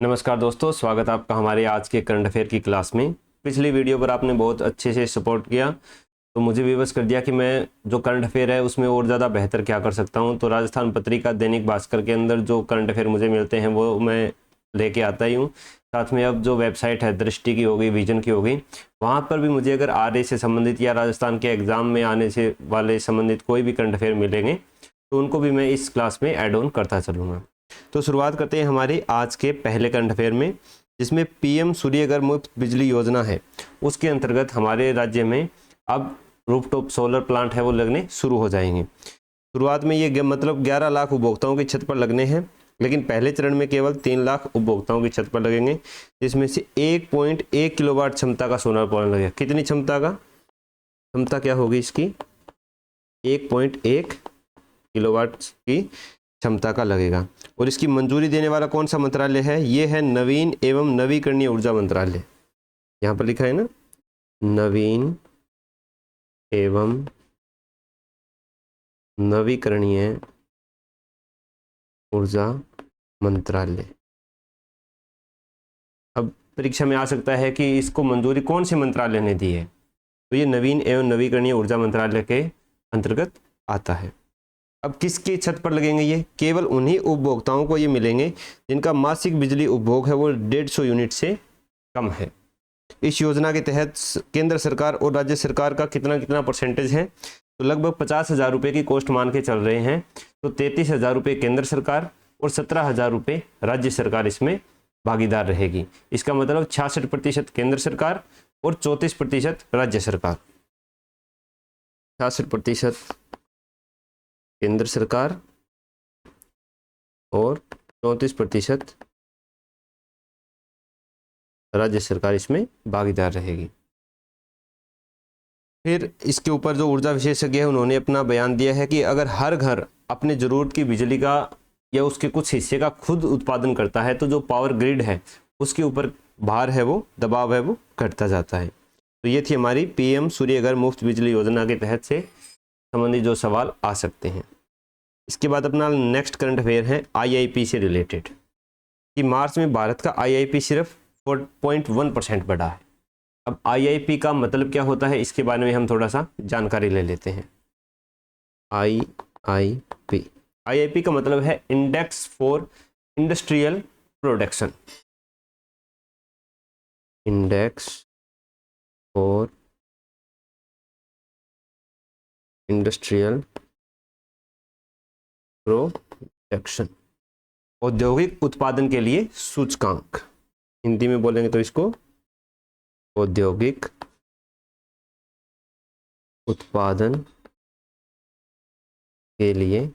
नमस्कार दोस्तों, स्वागत है आपका हमारे आज के करंट अफेयर की क्लास में। पिछली वीडियो पर आपने बहुत अच्छे से सपोर्ट किया, तो मुझे भी बस कर दिया कि मैं जो करंट अफेयर है उसमें और ज़्यादा बेहतर क्या कर सकता हूं। तो राजस्थान पत्रिका, दैनिक भास्कर के अंदर जो करंट अफेयर मुझे मिलते हैं वो मैं लेके आता ही हूँ। साथ में अब जो वेबसाइट है दृष्टि की हो गई, विजन की हो गई, वहाँ पर भी मुझे अगर आरए से संबंधित या राजस्थान के एग्ज़ाम में आने से वाले संबंधित कोई भी करंट अफेयर मिलेंगे तो उनको भी मैं इस क्लास में ऐड ऑन करता चलूँगा। तो शुरुआत करते हैं हमारी आज के पहले करंट अफेयर में, जिसमें पीएम सूर्यघर मुफ्त बिजली योजना है। उसके अंतर्गत हमारे राज्य में अब रूफटॉप सोलर प्लांट है वो लगने शुरू हो जाएंगे। शुरुआत में ये मतलब 11 लाख उपभोक्ताओं की छत पर लगने हैं, लेकिन पहले चरण में केवल 3 लाख उपभोक्ताओं की छत पर लगेंगे, जिसमें से 1.1 किलोवाट क्षमता का सोलर प्लांट लगेगा। कितनी क्षमता क्या होगी इसकी? 1.1 किलोवाट की क्षमता का लगेगा। और इसकी मंजूरी देने वाला कौन सा मंत्रालय है? ये है नवीन एवं नवीकरणीय ऊर्जा मंत्रालय। यहाँ पर लिखा है ना, नवीन एवं नवीकरणीय ऊर्जा मंत्रालय। अब परीक्षा में आ सकता है कि इसको मंजूरी कौन से मंत्रालय ने दी है, तो ये नवीन एवं नवीकरणीय ऊर्जा मंत्रालय के अंतर्गत आता है। अब किसकी छत पर लगेंगे? ये केवल उन्हीं उपभोक्ताओं को ये मिलेंगे जिनका मासिक बिजली उपभोग है वो 150 यूनिट से कम है। इस योजना के तहत केंद्र सरकार और राज्य सरकार का कितना परसेंटेज है? तो लगभग 50,000 रुपये की कॉस्ट मान के चल रहे हैं। तो 33,000 रुपये केंद्र सरकार और 17,000 रुपये राज्य सरकार इसमें भागीदार रहेगी। इसका मतलब 66% केंद्र सरकार और 34% राज्य सरकार। 66% केंद्र सरकार और 34% राज्य सरकार इसमें भागीदार रहेगी। फिर इसके ऊपर जो ऊर्जा विशेषज्ञ है उन्होंने अपना बयान दिया है कि अगर हर घर अपने ज़रूरत की बिजली का या उसके कुछ हिस्से का खुद उत्पादन करता है तो जो पावर ग्रिड है उसके ऊपर भार है वो, दबाव है वो घटता जाता है। तो ये थी हमारी पीएम सूर्यघर मुफ्त बिजली योजना के तहत से संबंधित जो सवाल आ सकते हैं। इसके बाद अपना नेक्स्ट करंट अफेयर है आईआईपी से रिलेटेड, कि मार्च में भारत का आईआईपी सिर्फ 4.1% बढ़ा है। अब आईआईपी का मतलब क्या होता है, इसके बारे में हम थोड़ा सा जानकारी ले लेते हैं। आईआईपी का मतलब है index for industrial production. Index for industrial production, औद्योगिक उत्पादन के लिए सूचकांक। हिंदी में बोलेंगे तो इसको औद्योगिक उत्पादन के लिए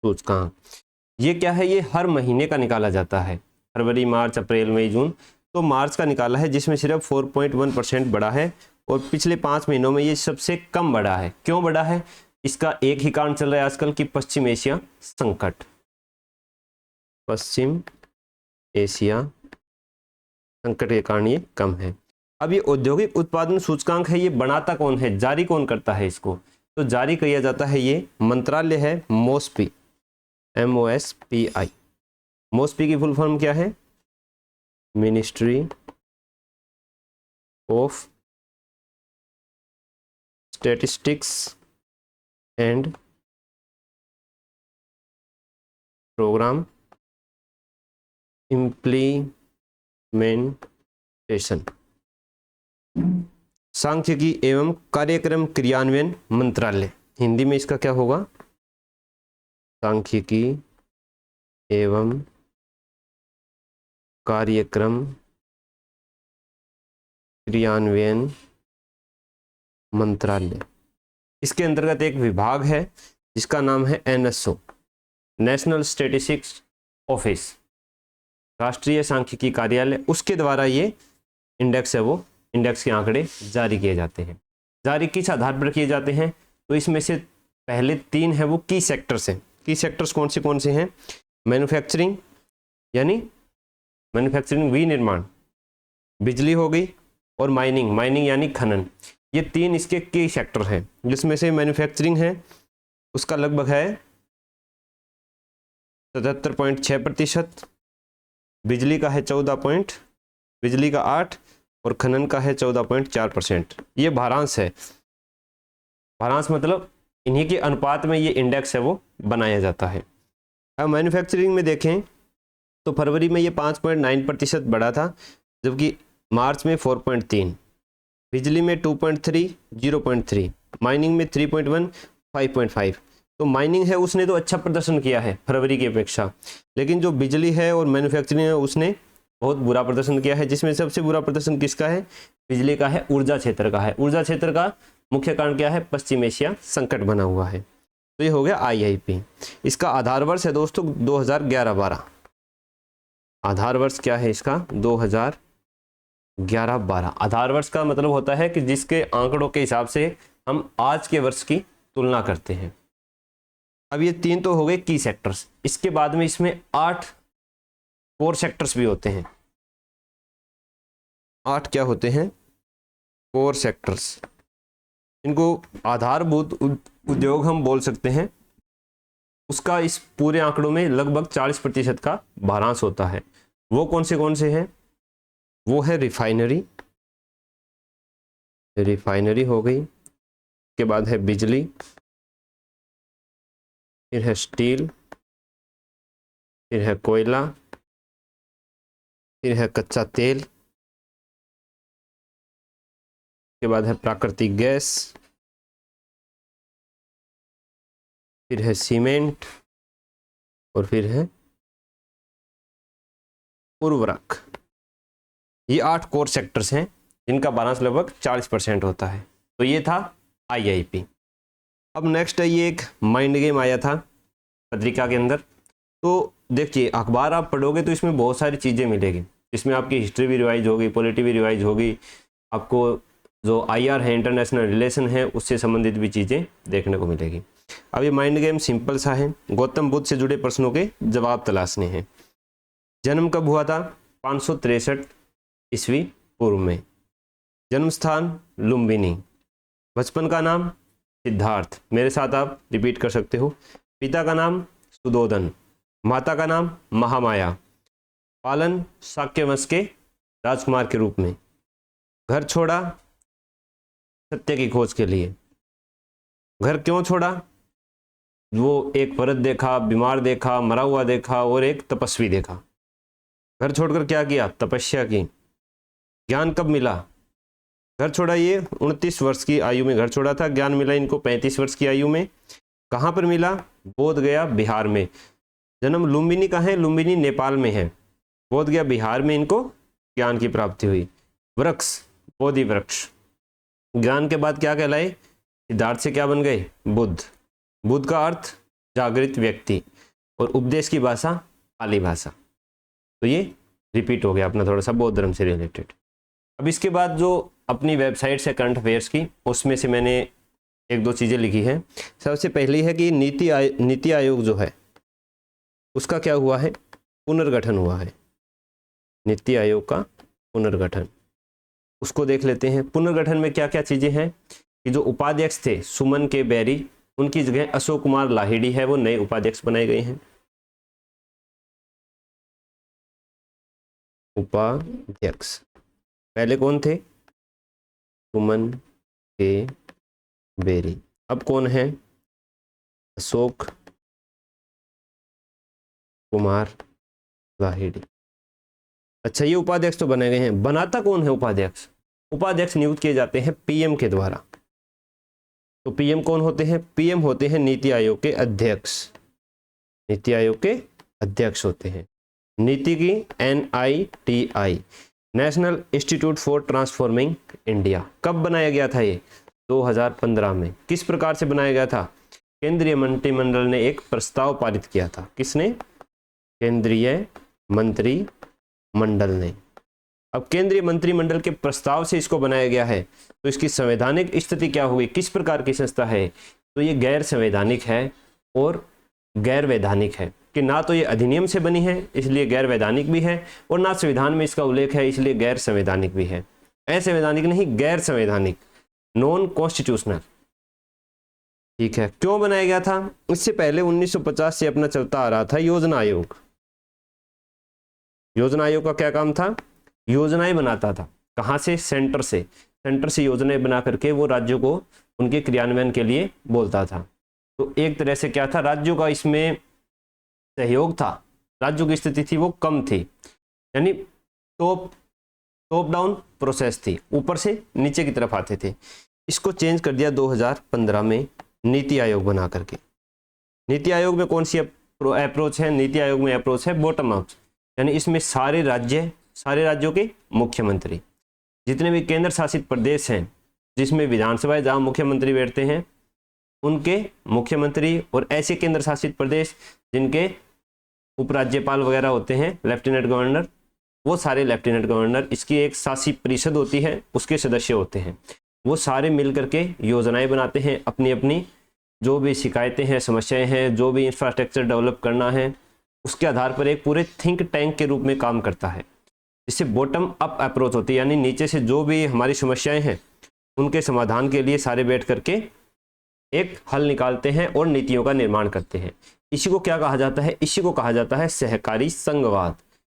सूचकांक। ये क्या है? ये हर महीने का निकाला जाता है, फरवरी, मार्च, अप्रैल, मई, जून। तो मार्च का निकाला है जिसमें सिर्फ 4.1% बढ़ा है, और पिछले 5 महीनों में ये सबसे कम बढ़ा है। क्यों बढ़ा है? इसका एक ही कारण चल रहा है आजकल की पश्चिम एशिया संकट। पश्चिम एशिया संकट के कारण ये कम है। अब ये औद्योगिक उत्पादन सूचकांक है, ये बनाता कौन है, जारी कौन करता है इसको? तो जारी किया जाता है, ये मंत्रालय है मोस्पी, MOSPI। मोस्पी की फुल फॉर्म क्या है? Ministry of statistics and programme implementation, सांख्यिकी एवं कार्यक्रम क्रियान्वयन मंत्रालय। हिंदी में इसका क्या होगा? सांख्यिकी एवं कार्यक्रम क्रियान्वयन मंत्रालय। इसके अंतर्गत एक विभाग है जिसका नाम है NSO, नेशनल स्टैटिस्टिक्स ऑफिस, राष्ट्रीय सांख्यिकी कार्यालय। उसके द्वारा ये इंडेक्स है वो, इंडेक्स के आंकड़े जारी किए जाते हैं। जारी किस आधार पर किए जाते हैं? तो इसमें से पहले 3 है वो की सेक्टर्स हैं। की सेक्टर्स कौन से हैं? मैन्युफैक्चरिंग यानी विनिर्माण, बिजली हो गई, और माइनिंग यानी खनन। ये 3 इसके की सेक्टर हैं, जिसमें से मैन्युफैक्चरिंग है उसका लगभग है 77.6%, बिजली का है 8, और खनन का है 14.4%। ये भारांश है। भारांश मतलब इन्हीं के अनुपात में ये इंडेक्स है वो बनाया जाता है। अब मैन्युफैक्चरिंग में देखें तो फरवरी में ये 5.9% बढ़ा था, जबकि मार्च में 4.3, बिजली में 2.3, 0.3, माइनिंग में 3.1, 5.5। तो माइनिंग है उसने तो अच्छा प्रदर्शन किया है फरवरी की अपेक्षा, लेकिन जो बिजली है और मैन्युफैक्चरिंग है उसने बहुत बुरा प्रदर्शन किया है, जिसमें सबसे बुरा प्रदर्शन किसका है? बिजली का है, ऊर्जा क्षेत्र का है। ऊर्जा क्षेत्र का मुख्य कारण क्या है? पश्चिम एशिया संकट बना हुआ है। तो ये हो गया IIP। इसका आधार वर्ष है दोस्तों 2011-12। आधार वर्ष क्या है इसका? 2011-12। आधार वर्ष का मतलब होता है कि जिसके आंकड़ों के हिसाब से हम आज के वर्ष की तुलना करते हैं। अब ये 3 तो हो गए की सेक्टर्स। इसके बाद में इसमें 8 कोर सेक्टर्स भी होते हैं। 8 क्या होते हैं? Core sectors. इनको आधारभूत उद्योग हम बोल सकते हैं। उसका इस पूरे आंकड़ों में लगभग 40% का भारांश होता है। वो कौन से हैं? वो है रिफाइनरी हो गई, के बाद है बिजली, फिर है स्टील, फिर है कोयला, फिर है कच्चा तेल, के बाद है प्राकृतिक गैस, फिर है सीमेंट, और फिर है उर्वरक। ये 8 कोर सेक्टर्स हैं जिनका भारांश लगभग 40% होता है। तो ये था IIP। अब नेक्स्ट है ये एक माइंड गेम आया था पत्रिका के अंदर। तो देखिए अखबार आप पढ़ोगे तो इसमें बहुत सारी चीज़ें मिलेगी। इसमें आपकी हिस्ट्री भी रिवाइज होगी, पॉलिटी भी रिवाइज होगी, आपको जो IR है, इंटरनेशनल रिलेशन है, उससे संबंधित भी चीज़ें देखने को मिलेगी। अब ये माइंड गेम सिंपल सा है। गौतम बुद्ध से जुड़े प्रश्नों के जवाब तलाशने हैं। जन्म कब हुआ था? 563 ईस्वी पूर्व में। जन्म स्थान लुम्बिनी। बचपन का नाम सिद्धार्थ। मेरे साथ आप रिपीट कर सकते हो। पिता का नाम सुदोधन। माता का नाम महामाया। पालन शाक्य वंश के राजकुमार के रूप में। घर छोड़ा सत्य की खोज के लिए। घर क्यों छोड़ा? वो एक परत देखा, बीमार देखा, मरा हुआ देखा और एक तपस्वी देखा। घर छोड़कर क्या किया? तपस्या की। ज्ञान कब मिला? घर छोड़ा ये 29 वर्ष की आयु में घर छोड़ा था। ज्ञान मिला इनको 35 वर्ष की आयु में। कहाँ पर मिला? बोध गया बिहार में। जन्म लुम्बिनी का है, लुम्बिनी नेपाल में है। बोध गया बिहार में इनको ज्ञान की प्राप्ति हुई। वृक्ष बोधि वृक्ष। ज्ञान के बाद क्या कहलाए? सिद्धार्थ से क्या बन गए? बुद्ध। बुद्ध का अर्थ जागृत व्यक्ति, और उपदेश की भाषा पाली भाषा। तो ये रिपीट हो गया अपना थोड़ा सा बौद्ध धर्म से रिलेटेड। अब इसके बाद जो अपनी वेबसाइट से करंट अफेयर्स की, उसमें से मैंने 1-2 चीज़ें लिखी है। सबसे पहली है कि नीति आयोग जो है उसका क्या हुआ है? पुनर्गठन हुआ है। नीति आयोग का पुनर्गठन, उसको देख लेते हैं। पुनर्गठन में क्या क्या चीज़ें हैं कि जो उपाध्यक्ष थे सुमन के बैरी, उनकी जगह अशोक कुमार लाहिड़ी है, वो नए उपाध्यक्ष बनाए गए हैं। उपाध्यक्ष पहले कौन थे? सुमन के बेरी। अब कौन है? अशोक कुमार लाहिड़ी। अच्छा, ये उपाध्यक्ष तो बने गए हैं। बनाता कौन है उपाध्यक्ष? उपाध्यक्ष नियुक्त किए जाते हैं PM के द्वारा। तो PM कौन होते हैं? PM होते हैं नीति आयोग के अध्यक्ष। नीति आयोग के अध्यक्ष होते हैं। नीति की NITI, national institute for transforming India. कब बनाया गया था ये? 2015 में। किस प्रकार से बनाया गया था? केंद्रीय मंत्रिमंडल ने एक प्रस्ताव पारित किया था। किसने? केंद्रीय मंत्रिमंडल ने। अब केंद्रीय मंत्रिमंडल के प्रस्ताव से इसको बनाया गया है, तो इसकी संवैधानिक स्थिति क्या होगी? किस प्रकार की संस्था है? तो ये गैर संवैधानिक है और गैर वैधानिक है, कि ना तो ये अधिनियम से बनी है इसलिए गैर वैधानिक भी है, और ना संविधान में इसका उल्लेख है इसलिए गैर संवैधानिक भी है। असंवैधानिक नहीं, गैर संवैधानिक, नॉन कॉन्स्टिट्यूशनल। ठीक है, क्यों बनाया गया था? इससे पहले 1950 से अपना चलता आ रहा था योजना आयोग। योजना आयोग का क्या काम था? योजनाएं बनाता था। कहाँ से? सेंटर से। सेंटर से योजनाएं बना करके वो राज्यों को उनके क्रियान्वयन के लिए बोलता था। तो एक तरह से क्या था, राज्यों का इसमें सहयोग था। राज्यों की स्थिति थी वो कम थी, यानी टॉप डाउन प्रोसेस थी, ऊपर से नीचे की तरफ आते थे। इसको चेंज कर दिया 2015 में नीति आयोग बना करके। नीति आयोग में कौन सी अप्रोच है? नीति आयोग में अप्रोच है बॉटम अप, यानी इसमें सारे राज्यों के मुख्यमंत्री, जितने भी केंद्र शासित प्रदेश हैं जिसमें विधानसभा जहाँ मुख्यमंत्री बैठते हैं, उनके मुख्यमंत्री, और ऐसे केंद्र शासित प्रदेश जिनके उपराज्यपाल वगैरह होते हैं, लेफ्टिनेंट गवर्नर, वो सारे लेफ्टिनेंट गवर्नर, इसकी एक शासी परिषद होती है, उसके सदस्य होते हैं। वो सारे मिल करके योजनाएं बनाते हैं, अपनी अपनी जो भी शिकायतें हैं, समस्याएं हैं, जो भी इंफ्रास्ट्रक्चर डेवलप करना है, उसके आधार पर एक पूरे थिंक टैंक के रूप में काम करता है। इससे बॉटम अप अप्रोच होती है, यानी नीचे से जो भी हमारी समस्याएं हैं उनके समाधान के लिए सारे बैठ करके एक हल निकालते हैं और नीतियों का निर्माण करते हैं। इसी को क्या कहा जाता है? इसी को कहा जाता है सहकारी संघवाद।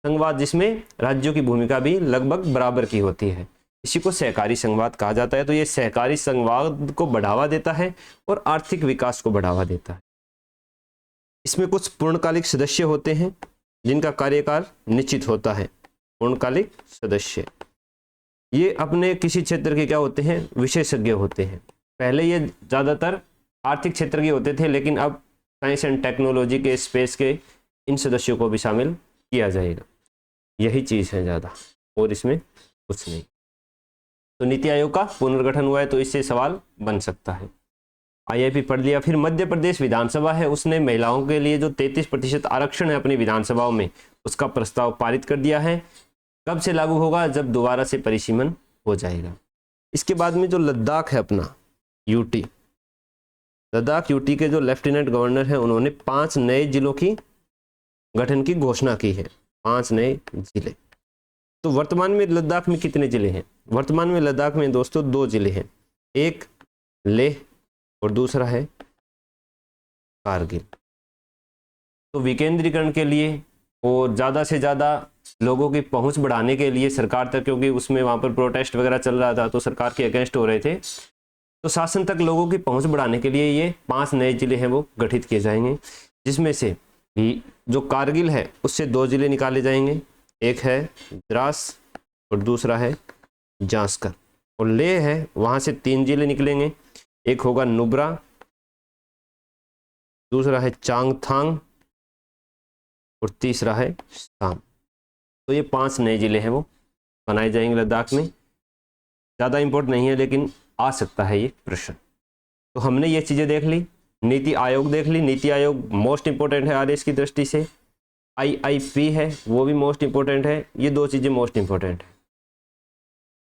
संघवाद जिसमें राज्यों की भूमिका भी लगभग बराबर की होती है, इसी को सहकारी संघवाद कहा जाता है। तो ये सहकारी संघवाद को बढ़ावा देता है और आर्थिक विकास को बढ़ावा देता है। इसमें कुछ पूर्णकालिक सदस्य होते हैं जिनका कार्यकाल निश्चित होता है। पूर्णकालिक सदस्य ये अपने किसी क्षेत्र के क्या होते हैं? विशेषज्ञ होते हैं। पहले ये ज़्यादातर आर्थिक क्षेत्र के होते थे, लेकिन अब साइंस एंड टेक्नोलॉजी के, स्पेस के इन सदस्यों को भी शामिल किया जाएगा। यही चीज़ है ज़्यादा, और इसमें कुछ नहीं। तो नीति आयोग का पुनर्गठन हुआ है, तो इससे सवाल बन सकता है। आईआईपी पढ़ लिया। फिर मध्य प्रदेश विधानसभा है, उसने महिलाओं के लिए जो 33% आरक्षण है अपनी विधानसभाओं में, उसका प्रस्ताव पारित कर दिया है। कब से लागू होगा? जब दोबारा से परिसीमन हो जाएगा। इसके बाद में जो लद्दाख है अपना यूटी, लद्दाख यूटी के जो लेफ्टिनेंट गवर्नर हैं, उन्होंने 5 नए जिलों की गठन की घोषणा की है। 5 नए जिले। तो वर्तमान में लद्दाख में कितने जिले हैं? वर्तमान में लद्दाख में दोस्तों 2 जिले हैं, एक लेह और दूसरा है कारगिल। तो विकेंद्रीकरण के लिए और ज़्यादा से ज़्यादा लोगों की पहुंच बढ़ाने के लिए सरकार तक, क्योंकि उसमें वहाँ पर प्रोटेस्ट वगैरह चल रहा था तो सरकार के अगेंस्ट हो रहे थे, तो शासन तक लोगों की पहुंच बढ़ाने के लिए ये 5 नए जिले हैं वो गठित किए जाएंगे। जिसमें से जो कारगिल है उससे 2 जिले निकाले जाएंगे, एक है द्रास और दूसरा है जांस्कर। और लेह है, वहाँ से 3 जिले निकलेंगे, एक होगा नुब्रा, दूसरा है चांगथांग और तीसरा है शाम। तो ये 5 नए जिले हैं वो बनाए जाएंगे लद्दाख में। ज़्यादा इम्पोर्टेंट नहीं है, लेकिन आ सकता है ये प्रश्न। तो हमने ये चीज़ें देख ली, नीति आयोग देख ली। नीति आयोग मोस्ट इंपॉर्टेंट है आरएस की दृष्टि से। आईआईपी है वो भी मोस्ट इंपॉर्टेंट है। ये 2 चीज़ें मोस्ट इंपॉर्टेंट है।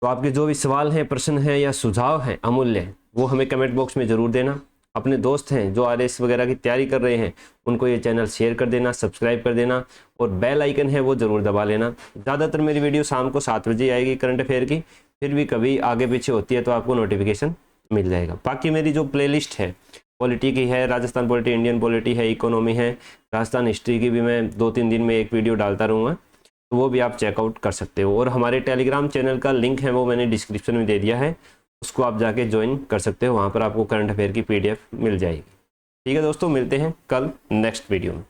तो आपके जो भी सवाल हैं, प्रश्न हैं या सुझाव हैं अमूल्य, वो हमें कमेंट बॉक्स में ज़रूर देना। अपने दोस्त हैं जो आरएस वगैरह की तैयारी कर रहे हैं, उनको ये चैनल शेयर कर देना, सब्सक्राइब कर देना, और बेल आइकन है वो ज़रूर दबा लेना। ज़्यादातर मेरी वीडियो शाम को 7 बजे आएगी करंट अफेयर की, फिर भी कभी आगे पीछे होती है तो आपको नोटिफिकेशन मिल जाएगा। बाकी मेरी जो प्लेलिस्ट है, पॉलिटी की है, राजस्थान पॉलिटी, इंडियन पॉलिटी है, इकोनॉमी है, राजस्थान हिस्ट्री की भी मैं 2-3 दिन में एक वीडियो डालता रहूँगा, तो वो भी आप चेकआउट कर सकते हो। और हमारे टेलीग्राम चैनल का लिंक है वो मैंने डिस्क्रिप्शन में दे दिया है, उसको आप जाके ज्वाइन कर सकते हो। वहाँ पर आपको करंट अफेयर की PDF मिल जाएगी। ठीक है दोस्तों, मिलते हैं कल नेक्स्ट वीडियो में।